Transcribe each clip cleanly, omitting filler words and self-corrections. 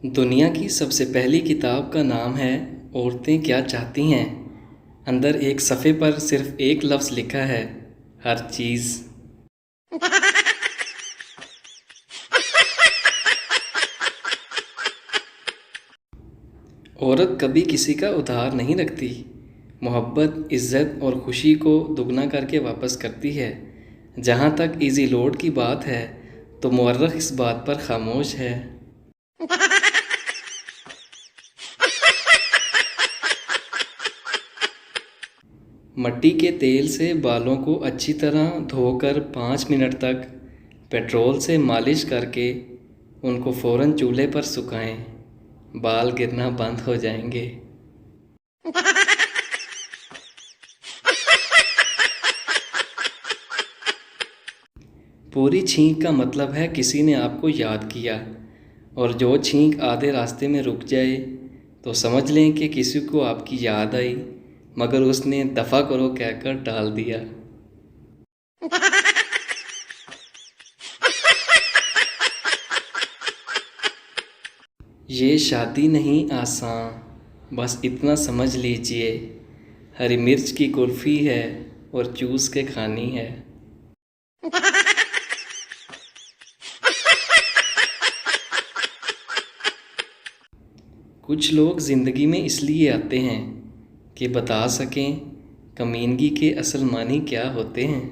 दुनिया की सबसे पहली किताब का नाम है औरतें क्या चाहती हैं। अंदर एक सफ़े पर सिर्फ एक लफ्ज़ लिखा है, हर चीज़। औरत कभी किसी का उधार नहीं रखती। मोहब्बत, इज़्ज़त और ख़ुशी को दुगना करके वापस करती है। जहाँ तक इजी लोड की बात है तो मुअर्रिख़ इस बात पर खामोश है। मट्टी के तेल से बालों को अच्छी तरह धोकर 5 मिनट तक पेट्रोल से मालिश करके उनको फ़ौरन चूल्हे पर सुखाएं। बाल गिरना बंद हो जाएंगे। पूरी छींक का मतलब है किसी ने आपको याद किया, और जो छींक आधे रास्ते में रुक जाए तो समझ लें कि किसी को आपकी याद आई मगर उसने दफ़ा करो कहकर टाल दिया। ये शादी नहीं आसान, बस इतना समझ लीजिए, हरी मिर्च की कुल्फ़ी है और चूस के खानी है। कुछ लोग ज़िंदगी में इसलिए आते हैं कि बता सकें कमीनगी के असल मानी क्या होते हैं।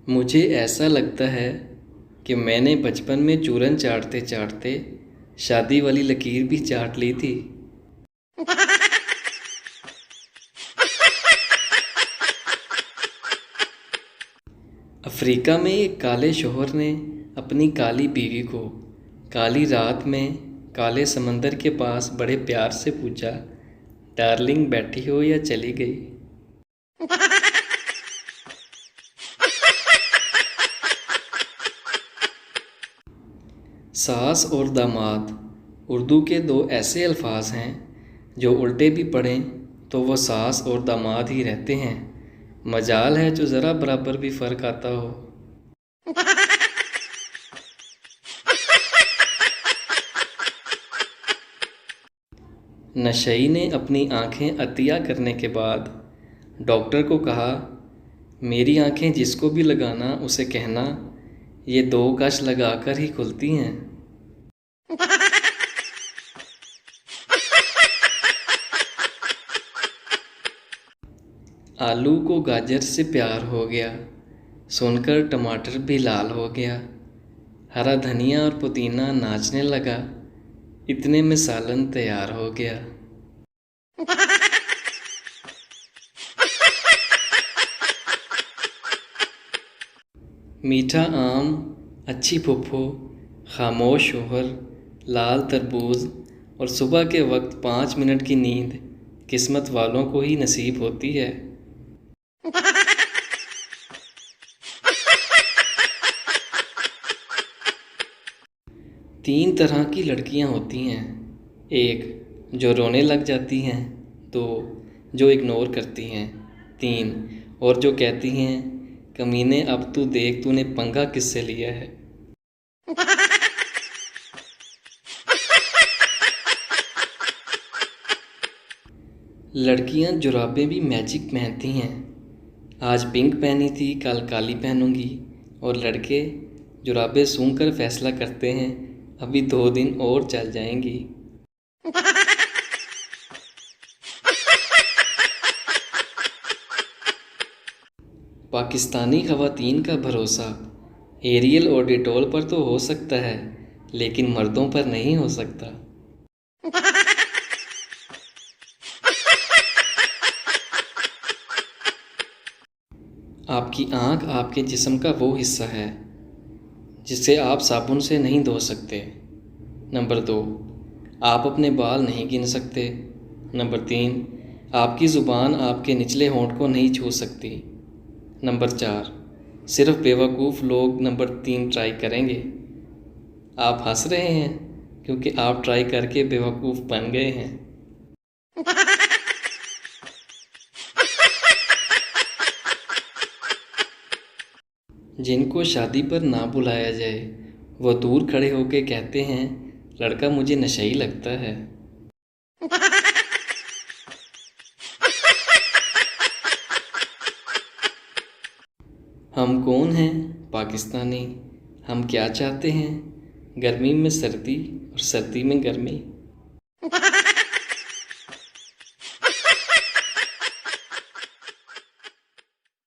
मुझे ऐसा लगता है कि मैंने बचपन में चूरन चाटते चाटते शादी वाली लकीर भी चाट ली थी। अफ्रीका में एक काले शोहर ने अपनी काली बीवी को काली रात में काले समंदर के पास बड़े प्यार से पूछा, डार्लिंग बैठी हो या चली गई। सास और दामाद उर्दू के दो ऐसे अल्फाज हैं जो उल्टे भी पढ़ें तो वो सास और दामाद ही रहते हैं। मजाल है जो ज़रा बराबर भी फ़र्क आता हो। नशई ने अपनी आंखें अतिया करने के बाद डॉक्टर को कहा, मेरी आंखें जिसको भी लगाना उसे कहना ये 2 गज लगाकर ही खुलती हैं। आलू को गाजर से प्यार हो गया, सुनकर टमाटर भी लाल हो गया। हरा धनिया और पुदीना नाचने लगा, इतने में सालन तैयार हो गया। मीठा आम, अच्छी फुफ्फो, खामोश शोहर, लाल तरबूज और सुबह के वक्त 5 मिनट की नींद किस्मत वालों को ही नसीब होती है। तीन तरह की लड़कियां होती हैं। एक, जो रोने लग जाती हैं। 2, जो इग्नोर करती हैं। 3, और जो कहती हैं, कमीने अब तू देख तूने पंगा किससे लिया है। लड़कियां जुराबें भी मैजिक पहनती हैं। आज पिंक पहनी थी, कल काली पहनूंगी। और लड़के जुराबें सूंघ कर फैसला करते हैं, अभी 2 दिन और चल जाएंगी। पाकिस्तानी ख़वातीन का भरोसा एरियल और डिटोल पर तो हो सकता है, लेकिन मर्दों पर नहीं हो सकता। आपकी आँख आपके जिस्म का वो हिस्सा है जिसे आप साबुन से नहीं धो सकते। नंबर 2, आप अपने बाल नहीं गिन सकते। नंबर 3, आपकी ज़ुबान आपके निचले होंठ को नहीं छू सकती। नंबर 4, सिर्फ बेवकूफ़ लोग नंबर 3 ट्राई करेंगे। आप हंस रहे हैं क्योंकि आप ट्राई करके बेवकूफ़ बन गए हैं। जिनको शादी पर ना बुलाया जाए वो दूर खड़े होके कहते हैं लड़का मुझे नशेई लगता है। हम कौन हैं? पाकिस्तानी। हम क्या चाहते हैं? गर्मी में सर्दी और सर्दी में गर्मी।